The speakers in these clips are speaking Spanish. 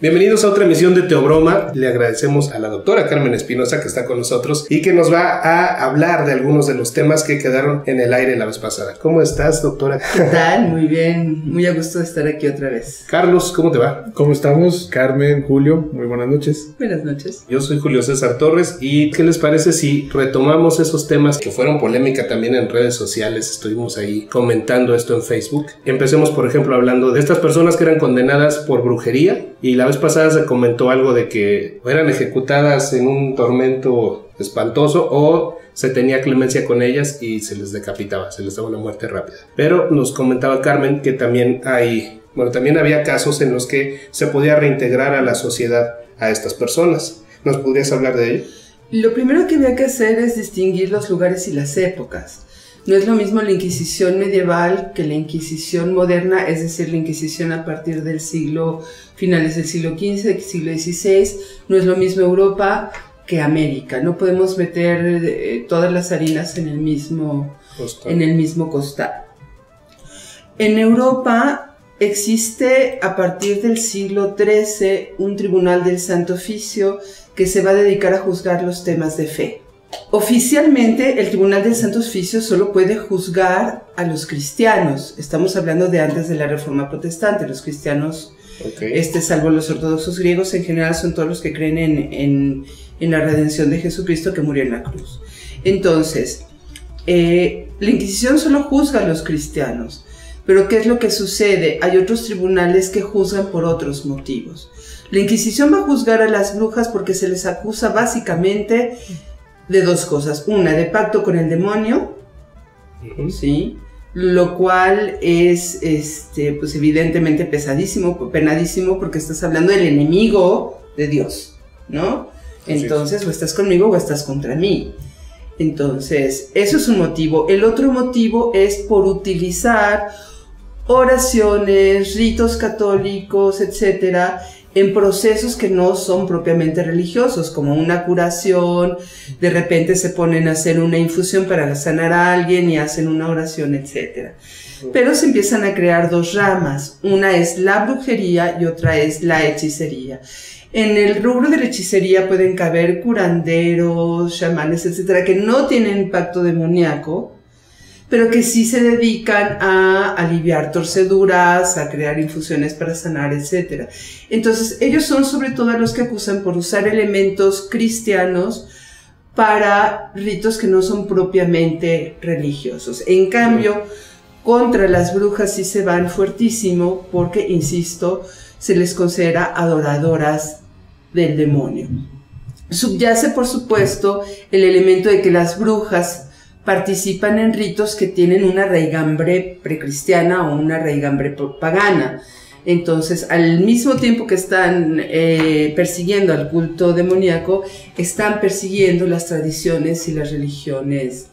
Bienvenidos a otra emisión de Teobroma. Le agradecemos a la doctora Carmen Espinosa que está con nosotros y que nos va a hablar de algunos de los temas que quedaron en el aire la vez pasada. ¿Cómo estás, doctora? ¿Qué tal? Muy bien, muy a gusto de estar aquí otra vez. Carlos, ¿cómo te va? ¿Cómo estamos? Carmen, Julio, muy buenas noches. Buenas noches. Yo soy Julio César Torres y ¿qué les parece si retomamos esos temas que fueron polémica también en redes sociales? Estuvimos ahí comentando esto en Facebook. Empecemos, por ejemplo, hablando de estas personas que eran condenadas por brujería y la vez pasada se comentó algo de que eran ejecutadas en un tormento espantoso o se tenía clemencia con ellas y se les decapitaba, se les daba una muerte rápida. Pero nos comentaba Carmen que también también había casos en los que se podía reintegrar a la sociedad a estas personas. ¿Nos podrías hablar de ello? Lo primero que había que hacer es distinguir los lugares y las épocas. No es lo mismo la Inquisición medieval que la Inquisición moderna, es decir, la Inquisición a partir del finales del siglo XV, siglo XVI. No es lo mismo Europa que América. No podemos meter todas las harinas en el mismo costal. En Europa existe a partir del siglo XIII un tribunal del Santo Oficio que se va a dedicar a juzgar los temas de fe. Oficialmente, el Tribunal del Santo Oficio solo puede juzgar a los cristianos. Estamos hablando de antes de la Reforma Protestante. Los cristianos, salvo los ortodoxos griegos, en general son todos los que creen en la redención de Jesucristo que murió en la cruz. Entonces, la Inquisición solo juzga a los cristianos. Pero ¿qué es lo que sucede? Hay otros tribunales que juzgan por otros motivos. La Inquisición va a juzgar a las brujas porque se les acusa básicamente de dos cosas. Una, de pacto con el demonio, ¿sí? Lo cual es pues evidentemente penadísimo porque estás hablando del enemigo de Dios, ¿no? Entonces, o estás conmigo o estás contra mí. Entonces, eso es un motivo. El otro motivo es por utilizar oraciones, ritos católicos, etcétera, en procesos que no son propiamente religiosos, como una curación. De repente se ponen a hacer una infusión para sanar a alguien y hacen una oración, etc. Pero se empiezan a crear dos ramas. Una es la brujería y otra es la hechicería. En el rubro de la hechicería pueden caber curanderos, chamanes, etc., que no tienen impacto demoníaco, pero que sí se dedican a aliviar torceduras, a crear infusiones para sanar, etc. Entonces, ellos son sobre todo los que acusan por usar elementos cristianos para ritos que no son propiamente religiosos. En cambio, contra las brujas sí se van fuertísimo porque, insisto, se les considera adoradoras del demonio. Subyace, por supuesto, el elemento de que las brujas participan en ritos que tienen una raigambre precristiana o una raigambre pagana. Entonces, al mismo tiempo que están persiguiendo al culto demoníaco, están persiguiendo las tradiciones y las religiones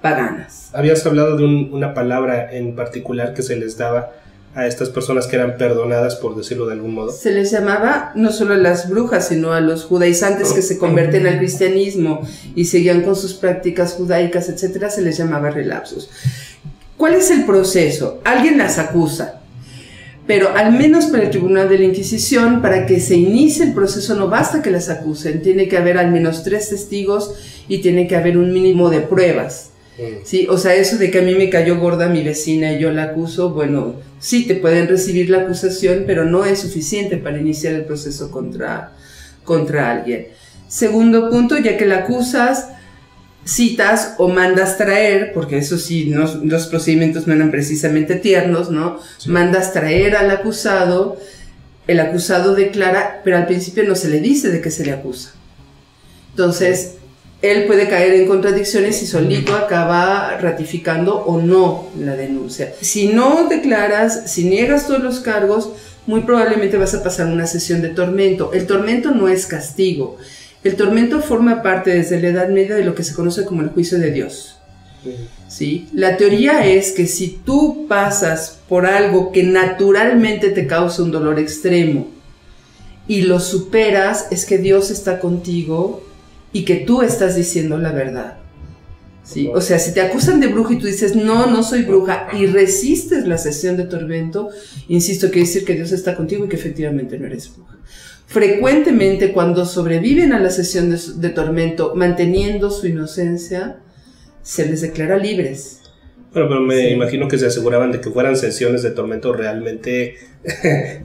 paganas. Habías hablado de una palabra en particular que se les daba a estas personas que eran perdonadas, por decirlo de algún modo. Se les llamaba no solo a las brujas, sino a los judaizantes que se converten al cristianismo y seguían con sus prácticas judaicas, etcétera, se les llamaba relapsos. ¿Cuál es el proceso? Alguien las acusa, pero al menos para el Tribunal de la Inquisición, para que se inicie el proceso no basta que las acusen, tiene que haber al menos 3 testigos y tiene que haber un mínimo de pruebas. Sí, o sea, eso de que a mí me cayó gorda mi vecina y yo la acuso, bueno, sí te pueden recibir la acusación, pero no es suficiente para iniciar el proceso contra alguien. Segundo punto, ya que la acusas, citas o mandas traer, porque eso sí, los procedimientos no eran precisamente tiernos, ¿no? Sí. Mandas traer al acusado, el acusado declara, pero al principio no se le dice de qué se le acusa. Entonces, él puede caer en contradicciones y solito acaba ratificando o no la denuncia. Si no declaras, si niegas todos los cargos, muy probablemente vas a pasar una sesión de tormento. El tormento no es castigo. El tormento forma parte desde la Edad Media de lo que se conoce como el juicio de Dios. ¿Sí? La teoría es que si tú pasas por algo que naturalmente te causa un dolor extremo y lo superas, es que Dios está contigo y que tú estás diciendo la verdad. ¿sí? O sea, si te acusan de bruja y tú dices, no soy bruja, y resistes la sesión de tormento, insisto, quiere decir que Dios está contigo y que efectivamente no eres bruja. Frecuentemente, cuando sobreviven a la sesión de tormento, manteniendo su inocencia, se les declara libres. Bueno, pero me imagino que se aseguraban de que fueran sesiones de tormento realmente...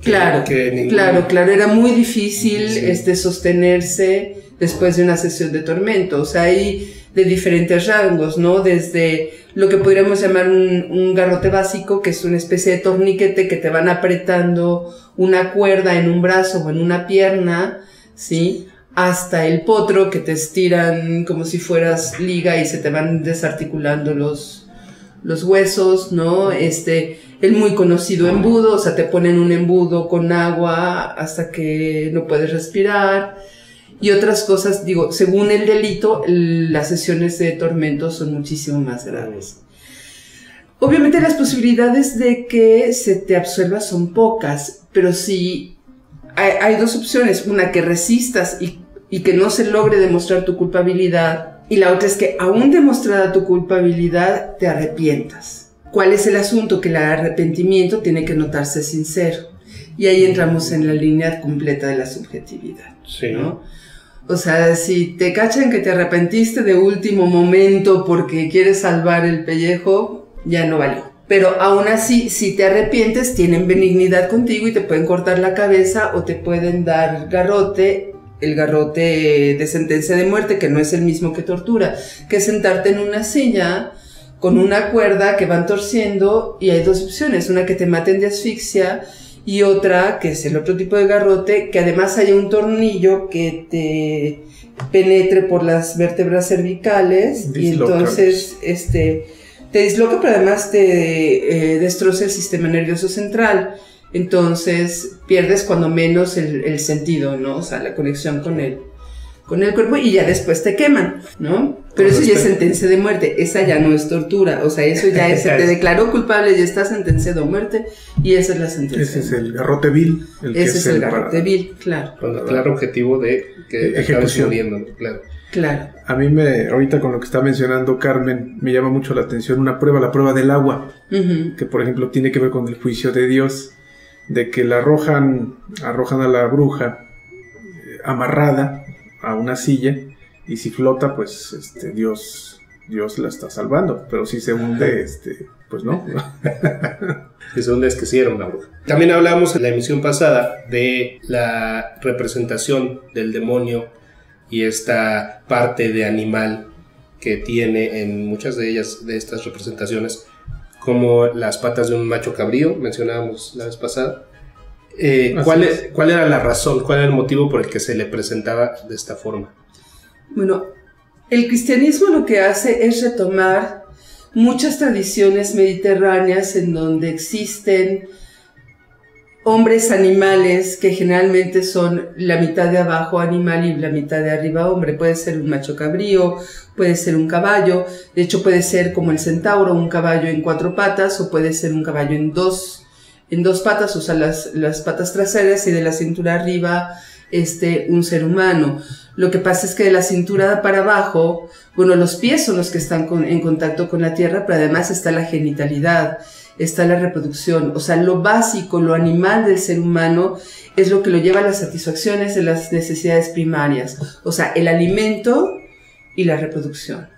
Claro, era muy difícil sostenerse después de una sesión de tormento. O sea, hay de diferentes rangos, ¿no? Desde lo que podríamos llamar un garrote básico, que es una especie de torniquete que te van apretando una cuerda en un brazo o en una pierna, ¿sí? Hasta el potro, que te estiran como si fueras liga y se te van desarticulando los huesos, ¿no? El muy conocido embudo, o sea, te ponen un embudo con agua hasta que no puedes respirar. Y otras cosas, digo, según el delito, las sesiones de tormento son muchísimo más graves. Obviamente las posibilidades de que se te absuelva son pocas, pero sí hay dos opciones. Una, que resistas y que no se logre demostrar tu culpabilidad. Y la otra es que, aún demostrada tu culpabilidad, te arrepientas. ¿Cuál es el asunto? Que el arrepentimiento tiene que notarse sincero. Y ahí entramos en la línea completa de la subjetividad, sí, ¿no? O sea, si te cachan que te arrepentiste de último momento porque quieres salvar el pellejo, ya no valió. Pero aún así, si te arrepientes, tienen benignidad contigo y te pueden cortar la cabeza o te pueden dar garrote. El garrote de sentencia de muerte, que no es el mismo que tortura, que es sentarte en una silla con una cuerda que van torciendo, y hay dos opciones: una, que te maten de asfixia, y otra, que es el otro tipo de garrote, que además haya un tornillo que te penetre por las vértebras cervicales, y entonces te disloca, pero además te destroza el sistema nervioso central. Entonces pierdes cuando menos el sentido, ¿no? O sea, la conexión con el cuerpo, y ya después te queman, ¿no? Pero eso ya es sentencia de muerte, esa ya no es tortura, o sea, eso ya es, se te declaró culpable, ya está sentenciado a muerte, y esa es la sentencia. Ese es el garrote vil. Ese es el garrote vil, claro. Con el claro objetivo de que acabes muriendo, claro. Claro. A mí ahorita con lo que está mencionando Carmen, me llama mucho la atención la prueba del agua, que por ejemplo tiene que ver con el juicio de Dios, de que la arrojan a la bruja amarrada a una silla, y si flota, pues Dios la está salvando, pero si se hunde, pues no. Si se hunde es que sí era una bruja. También hablamos en la emisión pasada de la representación del demonio y esta parte de animal que tiene en muchas de ellas, de estas representaciones, como las patas de un macho cabrío, mencionábamos la vez pasada. ¿Cuál era la razón, cuál era el motivo por el que se le presentaba de esta forma? Bueno, el cristianismo lo que hace es retomar muchas tradiciones mediterráneas en donde existen hombres animales que generalmente son la mitad de abajo animal y la mitad de arriba hombre. Puede ser un macho cabrío, puede ser un caballo, de hecho puede ser como el centauro, un caballo en 4 patas, o puede ser un caballo en dos patas, o sea, las patas traseras, y de la cintura arriba un ser humano. Lo que pasa es que de la cintura para abajo, bueno, los pies son los que están en contacto con la tierra, pero además está la genitalidad, está la reproducción. O sea, lo básico, lo animal del ser humano es lo que lo lleva a las satisfacciones de las necesidades primarias, o sea, el alimento y la reproducción.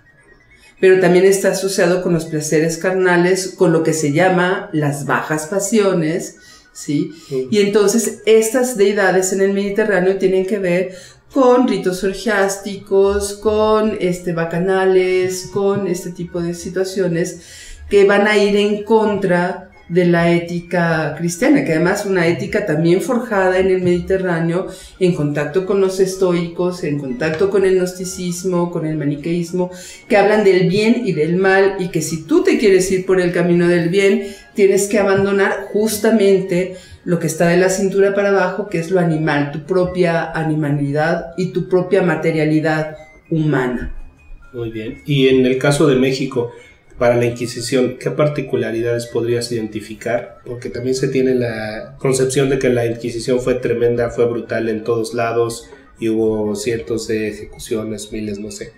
Pero también está asociado con los placeres carnales, con lo que se llama las bajas pasiones, ¿sí? Y entonces estas deidades en el Mediterráneo tienen que ver con ritos orgiásticos, con bacanales, con este tipo de situaciones que van a ir en contra de la ética cristiana, que además es una ética también forjada en el Mediterráneo, en contacto con los estoicos, en contacto con el gnosticismo, con el maniqueísmo, que hablan del bien y del mal, y que si tú te quieres ir por el camino del bien, tienes que abandonar justamente lo que está de la cintura para abajo, que es lo animal, tu propia animalidad y tu propia materialidad humana. Muy bien. Y en el caso de México, para la Inquisición, ¿qué particularidades podrías identificar? Porque también se tiene la concepción de que la Inquisición fue tremenda, fue brutal en todos lados, y hubo cientos de ejecuciones, miles, no sé.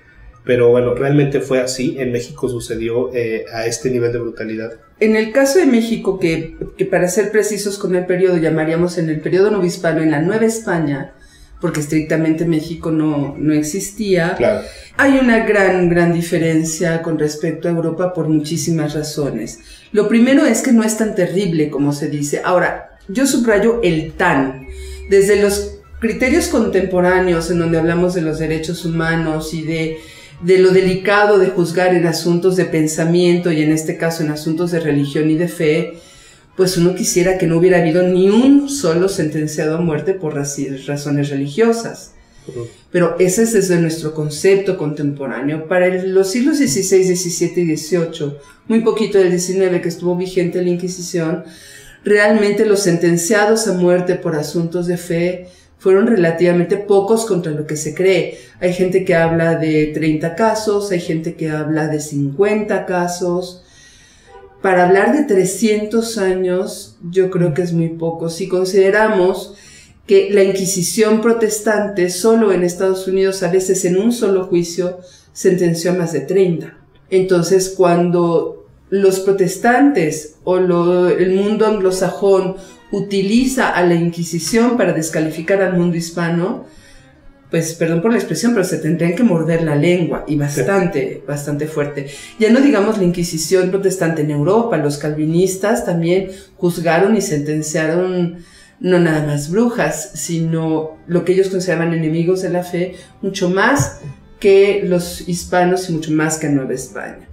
pero bueno, ¿realmente fue así? ¿En México sucedió a este nivel de brutalidad? En el caso de México, que para ser precisos con el periodo, llamaríamos en el periodo novohispano, en la Nueva España, porque estrictamente México no existía, claro. Hay una gran diferencia con respecto a Europa por muchísimas razones. Lo primero es que no es tan terrible como se dice. Ahora, yo subrayo el tan. Desde los criterios contemporáneos, en donde hablamos de los derechos humanos y de lo delicado de juzgar en asuntos de pensamiento y en este caso en asuntos de religión y de fe, pues uno quisiera que no hubiera habido ni un solo sentenciado a muerte por razones religiosas. Pero ese es desde nuestro concepto contemporáneo. Para los siglos XVI, XVII y XVIII, muy poquito del XIX que estuvo vigente la Inquisición, realmente los sentenciados a muerte por asuntos de fe fueron relativamente pocos contra lo que se cree. Hay gente que habla de 30 casos, hay gente que habla de 50 casos. Para hablar de 300 años, yo creo que es muy poco. Si consideramos que la Inquisición protestante solo en Estados Unidos, a veces en un solo juicio, sentenció a más de 30. Entonces, cuando los protestantes o el mundo anglosajón utiliza a la Inquisición para descalificar al mundo hispano, pues perdón por la expresión, pero se tendrían que morder la lengua, y bastante fuerte. Ya no digamos la Inquisición protestante en Europa, los calvinistas también juzgaron y sentenciaron no nada más brujas, sino lo que ellos consideraban enemigos de la fe, mucho más que los hispanos y mucho más que a Nueva España.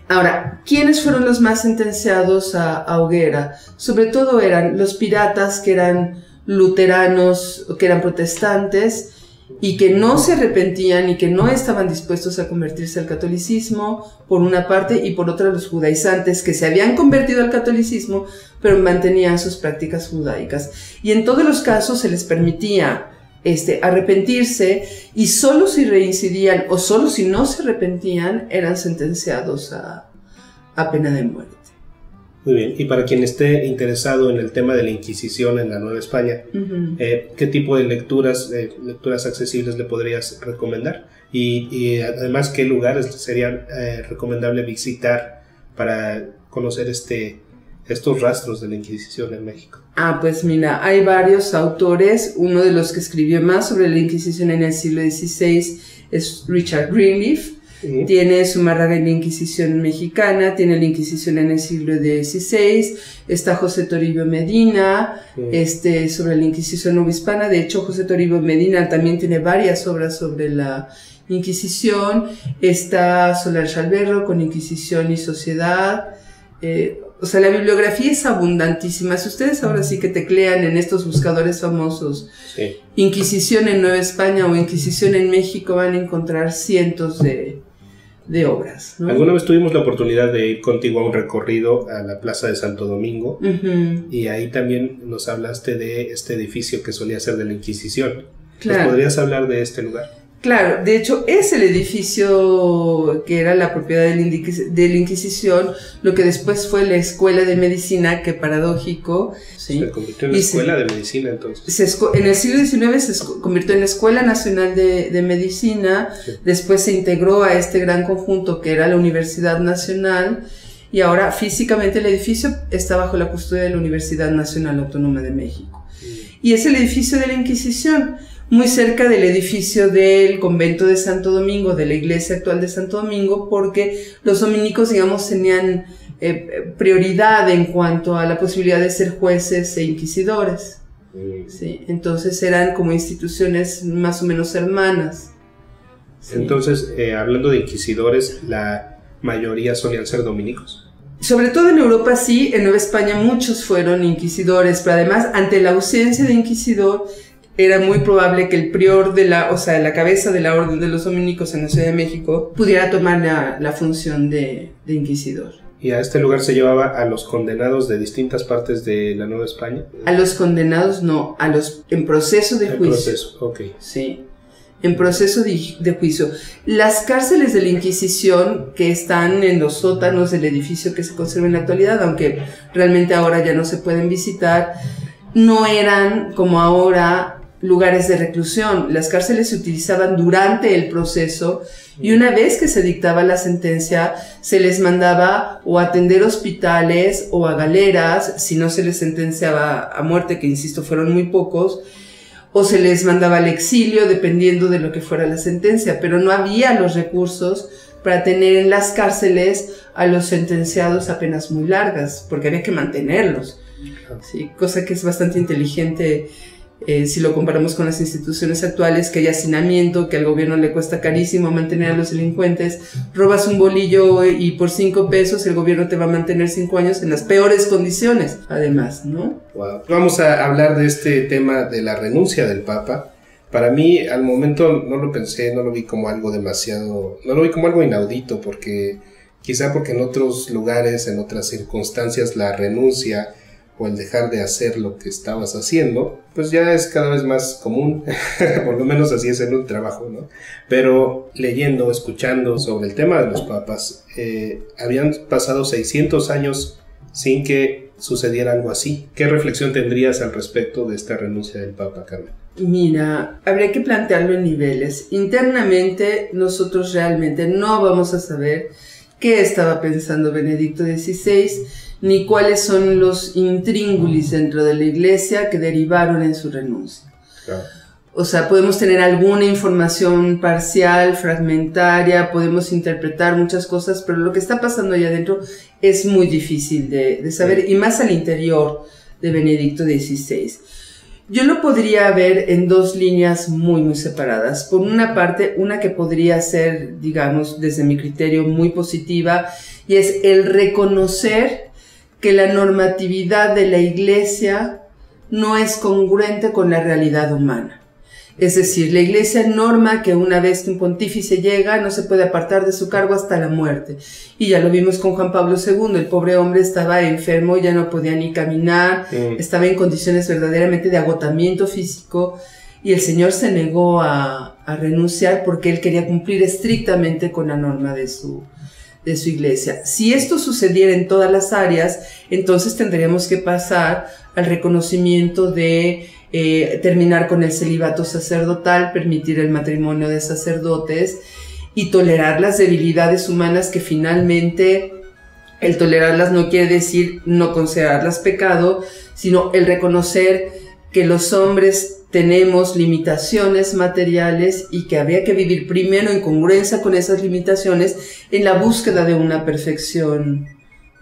Ahora, ¿quiénes fueron los más sentenciados a hoguera? Sobre todo eran los piratas, que eran luteranos, que eran protestantes, y que no se arrepentían y que no estaban dispuestos a convertirse al catolicismo, por una parte, y por otra los judaizantes, que se habían convertido al catolicismo, pero mantenían sus prácticas judaicas. Y en todos los casos se les permitía arrepentirse, y solo si reincidían o solo si no se arrepentían eran sentenciados a pena de muerte. Muy bien, y para quien esté interesado en el tema de la Inquisición en la Nueva España, ¿qué tipo de lecturas accesibles le podrías recomendar? Y además, ¿qué lugares sería recomendable visitar para conocer estos rastros de la Inquisición en México? Pues mira, hay varios autores. Uno de los que escribió más sobre la Inquisición en el siglo XVI es Richard Greenleaf. Tiene Zumárraga y la Inquisición mexicana, tiene la Inquisición en el siglo XVI, está José Toribio Medina, sobre la Inquisición novohispana. De hecho, José Toribio Medina también tiene varias obras sobre la Inquisición. Está Solange Alberro con Inquisición y Sociedad. O sea, la bibliografía es abundantísima. Si ustedes ahora sí que teclean en estos buscadores famosos, Inquisición en Nueva España o Inquisición en México, van a encontrar cientos de obras, ¿no? Alguna vez tuvimos la oportunidad de ir contigo a un recorrido a la Plaza de Santo Domingo, y ahí también nos hablaste de este edificio que solía ser de la Inquisición. Claro. ¿Nos podrías hablar de este lugar? Claro, de hecho es el edificio que era la propiedad de la Inquisición, lo que después fue la Escuela de Medicina, que paradójico. ¿Sí? Se convirtió en la Escuela de Medicina entonces. En el siglo XIX se convirtió en la Escuela Nacional de Medicina, después se integró a este gran conjunto que era la Universidad Nacional, y ahora físicamente el edificio está bajo la custodia de la Universidad Nacional Autónoma de México. Y es el edificio de la Inquisición, muy cerca del edificio del convento de Santo Domingo, de la iglesia actual de Santo Domingo, porque los dominicos, digamos, tenían prioridad en cuanto a la posibilidad de ser jueces e inquisidores. Sí, entonces eran como instituciones más o menos hermanas. Sí. Entonces, hablando de inquisidores, la mayoría solían ser dominicos. Sobre todo en Europa sí, en Nueva España muchos fueron inquisidores, pero además ante la ausencia de inquisidor era muy probable que el prior la cabeza de la orden de los dominicos en la Ciudad de México pudiera tomar la función de inquisidor. ¿Y a este lugar se llevaba a los condenados de distintas partes de la Nueva España? A los condenados no, en proceso de juicio. En proceso, ok. Sí, en proceso de juicio. Las cárceles de la Inquisición que están en los sótanos del edificio que se conserva en la actualidad, aunque realmente ahora ya no se pueden visitar, no eran como ahora lugares de reclusión. Las cárceles se utilizaban durante el proceso y una vez que se dictaba la sentencia se les mandaba o a atender hospitales o a galeras, si no se les sentenciaba a muerte, que insisto fueron muy pocos, o se les mandaba al exilio dependiendo de lo que fuera la sentencia, pero no había los recursos para tener en las cárceles a los sentenciados a penas muy largas, porque había que mantenerlos. Sí, cosa que es bastante inteligente si lo comparamos con las instituciones actuales, que hay hacinamiento, que al gobierno le cuesta carísimo mantener a los delincuentes. Robas un bolillo y por 5 pesos el gobierno te va a mantener 5 años en las peores condiciones, además, ¿no? Wow. Vamos a hablar de este tema de la renuncia del Papa. Para mí, al momento no lo pensé, no lo vi como algo demasiado, no lo vi como algo inaudito, quizá porque en otros lugares, en otras circunstancias, la renuncia o el dejar de hacer lo que estabas haciendo, pues ya es cada vez más común, por lo menos así es en un trabajo, ¿no? Pero leyendo, escuchando sobre el tema de los papas, habían pasado 600 años sin que sucediera algo así. ¿Qué reflexión tendrías al respecto de esta renuncia del Papa, Carmen? Mira, habría que plantearlo en niveles. Internamente, nosotros realmente no vamos a saber qué estaba pensando Benedicto XVI, ni cuáles son los intríngulis dentro de la Iglesia que derivaron en su renuncia. Claro. O sea, podemos tener alguna información parcial, fragmentaria, podemos interpretar muchas cosas, pero lo que está pasando allá adentro es muy difícil de saber, y más al interior de Benedicto XVI. Yo lo podría ver en 2 líneas muy separadas. Por una parte, una que podría ser, digamos, desde mi criterio muy positiva, y es el reconocer que la normatividad de la Iglesia no es congruente con la realidad humana. Es decir, la Iglesia norma que una vez que un pontífice llega no se puede apartar de su cargo hasta la muerte. Y ya lo vimos con Juan Pablo II, el pobre hombre estaba enfermo, ya no podía ni caminar, estaba en condiciones verdaderamente de agotamiento físico, y el Señor se negó a renunciar porque él quería cumplir estrictamente con la norma de su Iglesia. Si esto sucediera en todas las áreas, entonces tendríamos que pasar al reconocimiento de terminar con el celibato sacerdotal, permitir el matrimonio de sacerdotes y tolerar las debilidades humanas, que finalmente el tolerarlas no quiere decir no considerarlas pecado, sino el reconocer que los hombres tenemos limitaciones materiales y que habría que vivir primero en congruencia con esas limitaciones en la búsqueda de una perfección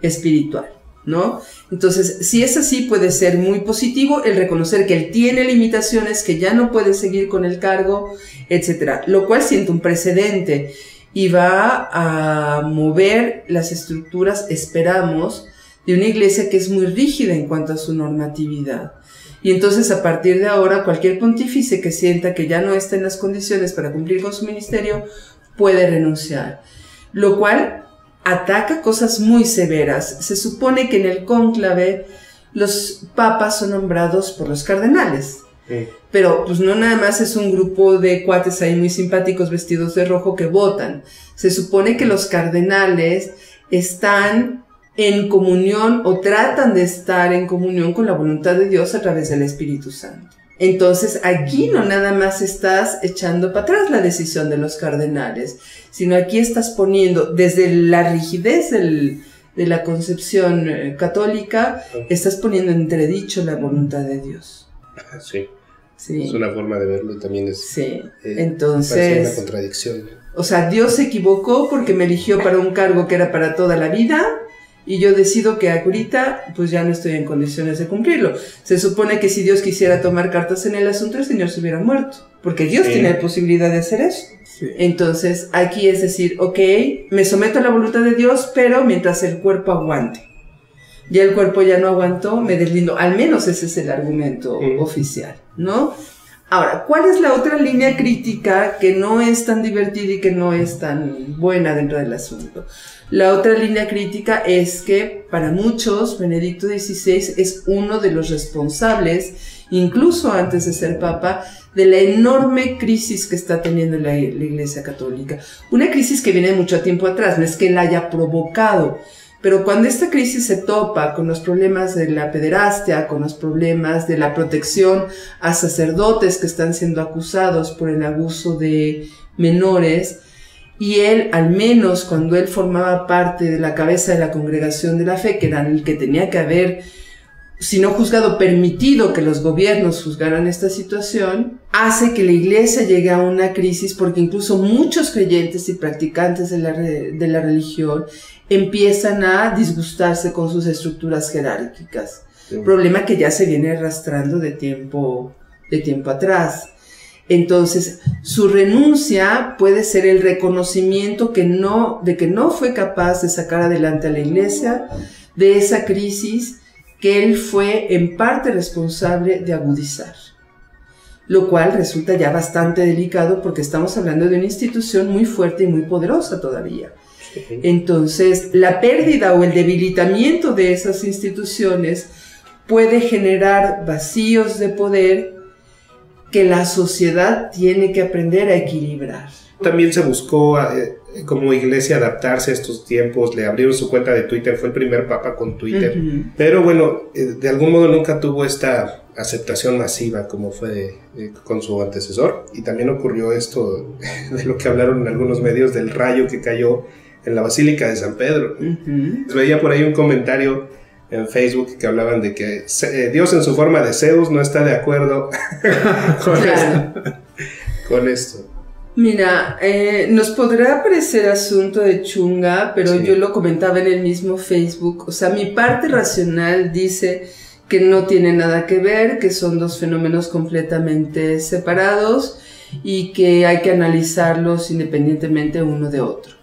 espiritual, ¿no? Entonces, si es así, puede ser muy positivo el reconocer que él tiene limitaciones, que ya no puede seguir con el cargo, etcétera, lo cual siente un precedente y va a mover las estructuras, esperamos, de una iglesia que es muy rígida en cuanto a su normatividad. Y entonces, a partir de ahora, cualquier pontífice que sienta que ya no está en las condiciones para cumplir con su ministerio puede renunciar, lo cual ataca cosas muy severas. Se supone que en el cónclave los papas son nombrados por los cardenales, pero pues no nada más es un grupo de cuates ahí muy simpáticos vestidos de rojo que votan. Se supone que los cardenales están en comunión o tratan de estar en comunión con la voluntad de Dios a través del Espíritu Santo. Entonces aquí no nada más estás echando para atrás la decisión de los cardenales, sino aquí estás poniendo, desde la rigidez de la concepción católica, estás poniendo en entredicho la voluntad de Dios. Sí. Sí. Es una forma de verlo y también es entonces, una contradicción. O sea, Dios se equivocó porque me eligió para un cargo que era para toda la vida, y yo decido que ahorita pues ya no estoy en condiciones de cumplirlo. Se supone que si Dios quisiera tomar cartas en el asunto, el Señor se hubiera muerto, porque Dios tiene la posibilidad de hacer eso. Sí. Entonces aquí es decir, ok, me someto a la voluntad de Dios, pero mientras el cuerpo aguante. Ya el cuerpo ya no aguantó, me deslindo. Al menos ese es el argumento oficial, ¿no? Ahora, ¿cuál es la otra línea crítica que no es tan divertida y que no es tan buena dentro del asunto? La otra línea crítica es que para muchos Benedicto XVI es uno de los responsables, incluso antes de ser papa, de la enorme crisis que está teniendo la Iglesia Católica. Una crisis que viene de mucho tiempo atrás, no es que la haya provocado, Pero cuando esta crisis se topa con los problemas de la pederastia, con los problemas de la protección a sacerdotes que están siendo acusados por el abuso de menores, y él, al menos cuando él formaba parte de la cabeza de la Congregación de la Fe, que era el que tenía que haber, si no juzgado, permitido que los gobiernos juzgaran esta situación, hace que la iglesia llegue a una crisis, porque incluso muchos creyentes y practicantes de la religión empiezan a disgustarse con sus estructuras jerárquicas. Sí. Problema que ya se viene arrastrando de tiempo atrás. Entonces, su renuncia puede ser el reconocimiento de que no fue capaz de sacar adelante a la iglesia de esa crisis que él fue en parte responsable de agudizar. Lo cual resulta ya bastante delicado porque estamos hablando de una institución muy fuerte y muy poderosa todavía. Entonces, la pérdida o el debilitamiento de esas instituciones puede generar vacíos de poder que la sociedad tiene que aprender a equilibrar. También se buscó como iglesia adaptarse a estos tiempos, le abrieron su cuenta de Twitter, fue el primer papa con Twitter, pero bueno, de algún modo nunca tuvo esta aceptación masiva como fue con su antecesor, y también ocurrió esto de lo que hablaron en algunos medios del rayo que cayó en la Basílica de San Pedro. Veía por ahí un comentario en Facebook que hablaban de que Dios en su forma de Zeus no está de acuerdo con esto. Mira, nos podrá parecer asunto de chunga, pero sí, yo lo comentaba en el mismo Facebook. O sea, mi parte racional dice que no tiene nada que ver, que son dos fenómenos completamente separados y que hay que analizarlos independientemente uno de otro.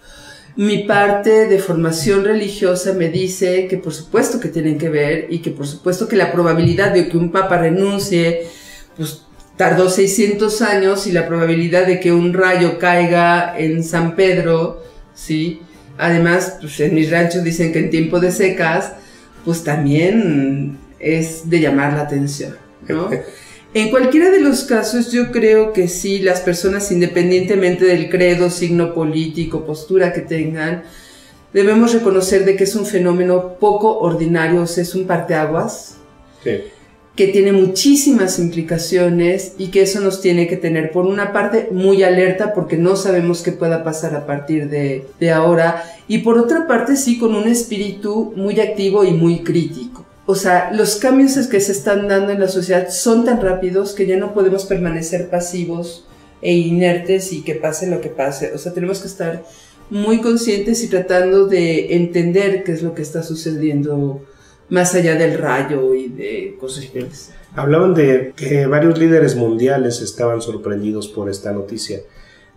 Mi parte de formación religiosa me dice que por supuesto que tienen que ver y que por supuesto que la probabilidad de que un papa renuncie, pues tardó 600 años, y la probabilidad de que un rayo caiga en San Pedro, ¿sí? Además, pues en mis ranchos dicen que en tiempo de secas, pues también es de llamar la atención, ¿no? En cualquiera de los casos, yo creo que sí, las personas, independientemente del credo, signo político, postura que tengan, debemos reconocer de que es un fenómeno poco ordinario, o sea, es un parteaguas, sí, que tiene muchísimas implicaciones y que eso nos tiene que tener, por una parte, muy alerta porque no sabemos qué pueda pasar a partir de ahora, y por otra parte, sí, con un espíritu muy activo y muy crítico. O sea, los cambios que se están dando en la sociedad son tan rápidos que ya no podemos permanecer pasivos e inertes y que pase lo que pase. O sea, tenemos que estar muy conscientes y tratando de entender qué es lo que está sucediendo más allá del rayo y de cosas así. Hablaban de que varios líderes mundiales estaban sorprendidos por esta noticia.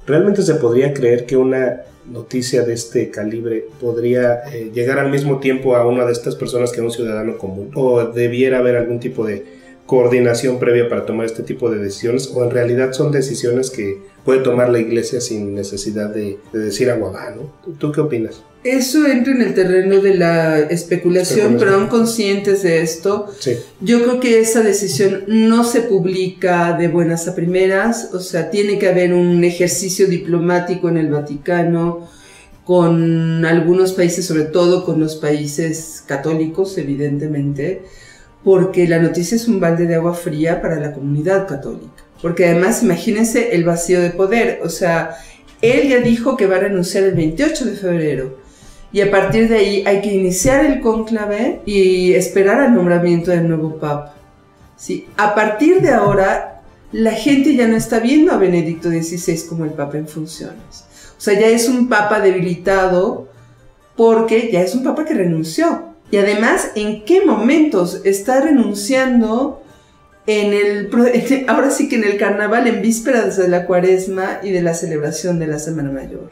¿Realmente se podría creer que una noticia de este calibre podría llegar al mismo tiempo a una de estas personas que a un ciudadano común? ¿O debiera haber algún tipo de coordinación previa para tomar este tipo de decisiones? ¿O en realidad son decisiones que puede tomar la iglesia sin necesidad de decir aguabá, ¿no? ¿Tú qué opinas? Eso entra en el terreno de la especulación, pero aún conscientes de esto, sí, yo creo que esa decisión no se publica de buenas a primeras. O sea, tiene que haber un ejercicio diplomático en el Vaticano, con algunos países, sobre todo con los países católicos, evidentemente, porque la noticia es un balde de agua fría para la comunidad católica. Porque además, imagínense el vacío de poder. O sea, él ya dijo que va a renunciar el 28 de febrero. Y a partir de ahí hay que iniciar el cónclave y esperar al nombramiento del nuevo papa. ¿Sí? A partir de ahora, la gente ya no está viendo a Benedicto XVI como el papa en funciones. O sea, ya es un papa debilitado porque ya es un papa que renunció. Y además, ¿en qué momentos está renunciando? Ahora sí que en el carnaval, en vísperas de la Cuaresma y de la celebración de la Semana Mayor.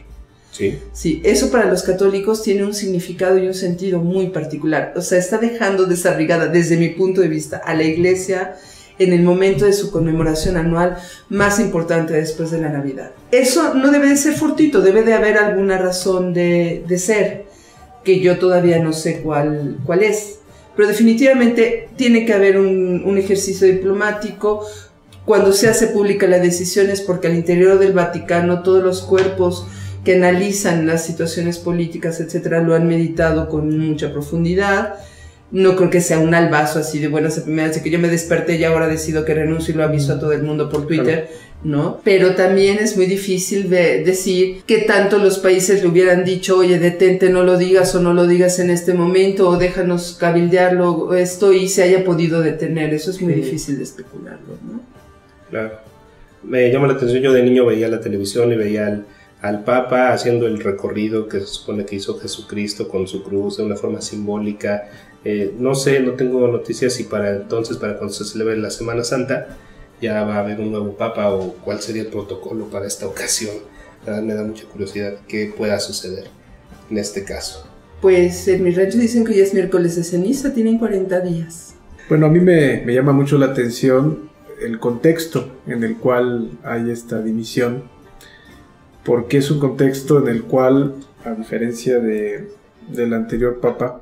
Sí. Sí, eso para los católicos tiene un significado y un sentido muy particular. O sea, está dejando desarraigada, desde mi punto de vista, a la iglesia en el momento de su conmemoración anual más importante después de la Navidad. Eso no debe de ser fortuito, debe de haber alguna razón de ser, que yo todavía no sé cuál es. Pero definitivamente tiene que haber un ejercicio diplomático. Cuando se hace pública la decisión es porque al interior del Vaticano todos los cuerpos que analizan las situaciones políticas, etcétera, lo han meditado con mucha profundidad. No creo que sea un albazo así de buenas a primeras, de que yo me desperté y ahora decido que renuncio y lo aviso a todo el mundo por Twitter, ¿no? Pero también es muy difícil decir que tanto los países le hubieran dicho, oye, detente, no lo digas o no lo digas en este momento, o déjanos cabildearlo esto, y se haya podido detener. Eso es muy difícil de especularlo, ¿no? Claro. Me llama la atención, yo de niño veía la televisión y veía al Papa haciendo el recorrido que se supone que hizo Jesucristo con su cruz de una forma simbólica. No sé, no tengo noticias si para entonces, para cuando se celebre la Semana Santa, ya va a haber un nuevo Papa o cuál sería el protocolo para esta ocasión. La verdad me da mucha curiosidad qué pueda suceder en este caso. Pues en mi rancho dicen que ya es miércoles de ceniza, tienen 40 días. Bueno, a mí me llama mucho la atención el contexto en el cual hay esta división, porque es un contexto en el cual, a diferencia del anterior Papa,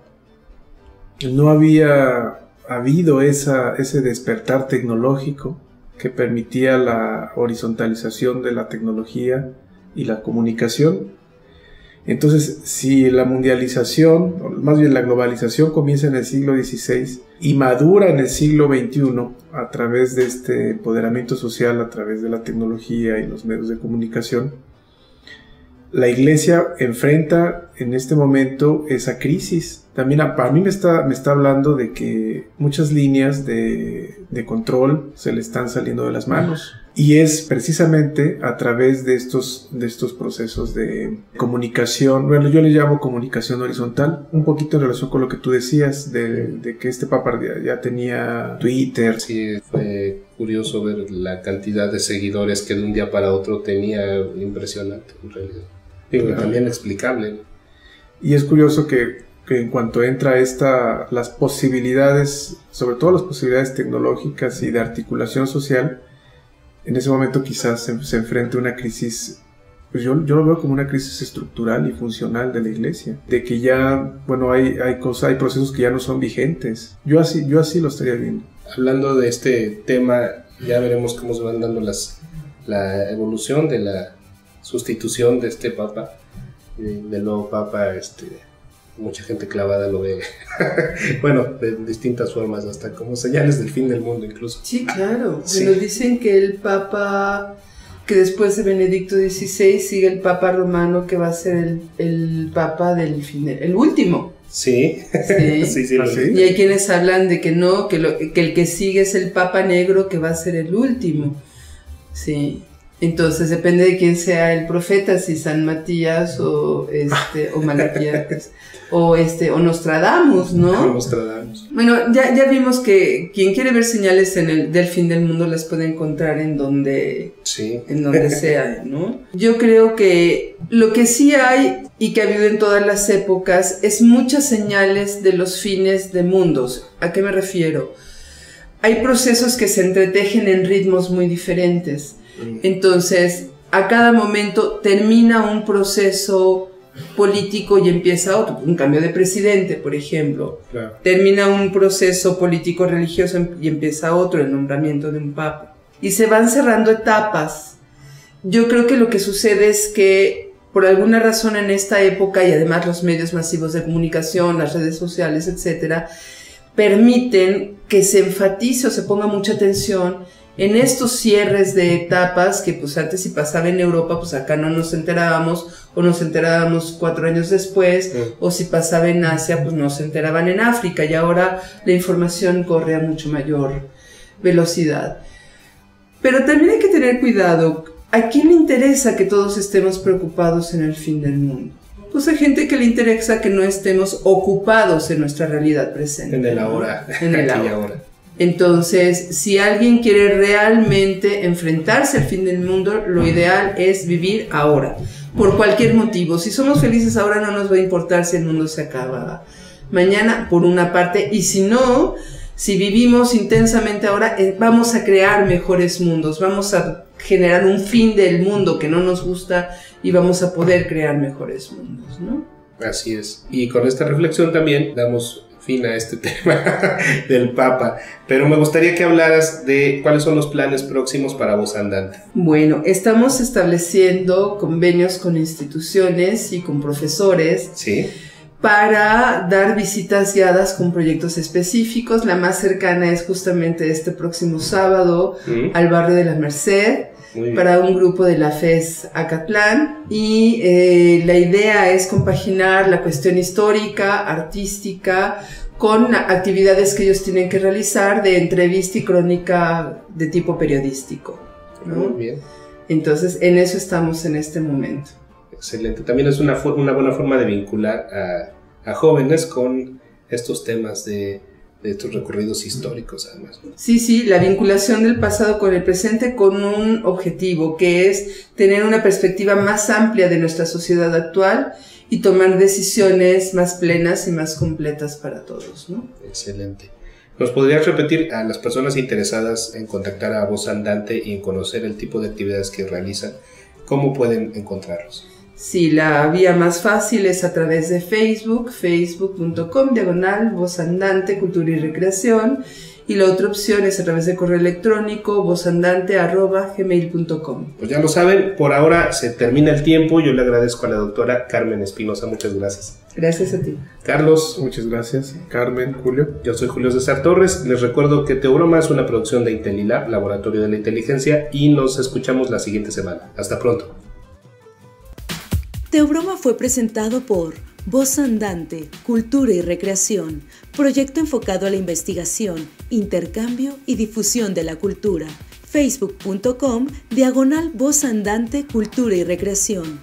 no había habido ese despertar tecnológico que permitía la horizontalización de la tecnología y la comunicación. Entonces, si la mundialización, o más bien la globalización, comienza en el siglo XVI y madura en el siglo XXI a través de este empoderamiento social, a través de la tecnología y los medios de comunicación, la Iglesia enfrenta en este momento esa crisis. También a mí me está hablando de que muchas líneas de control se le están saliendo de las manos. Y es precisamente a través de estos procesos de comunicación, bueno, yo le llamo comunicación horizontal, un poquito en relación con lo que tú decías, de que este Papa ya tenía Twitter. Sí, fue curioso ver la cantidad de seguidores que de un día para otro tenía, impresionante en realidad. Digo, claro. También explicable. Y es curioso que en cuanto entra las posibilidades, sobre todo las posibilidades tecnológicas y de articulación social, en ese momento quizás se enfrente a una crisis, pues yo lo veo como una crisis estructural y funcional de la Iglesia, de que ya, bueno, hay procesos que ya no son vigentes. Yo así lo estaría viendo. Hablando de este tema, ya veremos cómo se van dando la evolución de la sustitución de este Papa, del nuevo Papa. Mucha gente clavada lo ve, bueno, de distintas formas, hasta como señales del fin del mundo incluso. Sí, claro. Sí. Nos dicen que el Papa, que después de Benedicto XVI sigue el Papa romano, que va a ser el Papa del fin, el último. Sí, sí. ¿Ah, sí? Y hay quienes hablan de que no, que el que sigue es el Papa negro, que va a ser el último. Sí. Entonces depende de quién sea el profeta, si San Matías o Malaquías o Nostradamus, ¿no? Nostradamus. Bueno, ya vimos que quien quiere ver señales del fin del mundo las puede encontrar en donde sea, ¿no? Yo creo que lo que sí hay y que ha habido en todas las épocas es muchas señales de los fines de mundos. ¿A qué me refiero? Hay procesos que se entretejen en ritmos muy diferentes. Entonces, a cada momento termina un proceso político y empieza otro. Un cambio de presidente, por ejemplo. Claro. Termina un proceso político religioso y empieza otro, el nombramiento de un papa. Y se van cerrando etapas. Yo creo que lo que sucede es que, por alguna razón en esta época, y además los medios masivos de comunicación, las redes sociales, etcétera, permiten que se enfatice o se ponga mucha atención en estos cierres de etapas que pues antes si pasaba en Europa, pues acá no nos enterábamos, o nos enterábamos 4 años después, o si pasaba en Asia, pues no se enteraban en África, y ahora la información corre a mucho mayor velocidad. Pero también hay que tener cuidado. ¿A quién le interesa que todos estemos preocupados en el fin del mundo? Pues hay gente que le interesa que no estemos ocupados en nuestra realidad presente. En el ahora. En el ahora. Entonces, si alguien quiere realmente enfrentarse al fin del mundo, lo ideal es vivir ahora, por cualquier motivo. Si somos felices ahora, no nos va a importar si el mundo se acaba mañana, por una parte, y si no, si vivimos intensamente ahora, vamos a crear mejores mundos, vamos a generar un fin del mundo que no nos gusta y vamos a poder crear mejores mundos, ¿no? Así es. Y con esta reflexión también damos fin a este tema del Papa, pero me gustaría que hablaras de cuáles son los planes próximos para Voz Andante. Bueno, estamos estableciendo convenios con instituciones y con profesores. Sí. Para dar visitas guiadas con proyectos específicos. La más cercana es justamente este próximo sábado al barrio de La Merced, para un grupo de la FES Acatlán, y la idea es compaginar la cuestión histórica, artística, con actividades que ellos tienen que realizar de entrevista y crónica de tipo periodístico, ¿no? Muy bien. Entonces, en eso estamos en este momento. Excelente. También es una buena forma de vincular a jóvenes con estos temas de estos recorridos históricos, además. Sí, la vinculación del pasado con el presente con un objetivo, que es tener una perspectiva más amplia de nuestra sociedad actual y tomar decisiones más plenas y más completas para todos, ¿no? Excelente. ¿Nos podrías repetir a las personas interesadas en contactar a Voz Andante y en conocer el tipo de actividades que realizan, cómo pueden encontrarlos? Sí, la vía más fácil es a través de Facebook, facebook.com/Voz Andante Cultura y Recreación, y la otra opción es a través de correo electrónico vozandante@gmail.com. Pues ya lo saben, por ahora se termina el tiempo. Yo le agradezco a la doctora Carmen Espinosa, muchas gracias. Gracias a ti. Carlos. Muchas gracias. Carmen, Julio. Yo soy Julio César Torres. Les recuerdo que Teobroma es una producción de Intelilab, Laboratorio de la Inteligencia, y nos escuchamos la siguiente semana. Hasta pronto. Teobroma fue presentado por Voz Andante, Cultura y Recreación, proyecto enfocado a la investigación, intercambio y difusión de la cultura. Facebook.com/Voz Andante, Cultura y Recreación.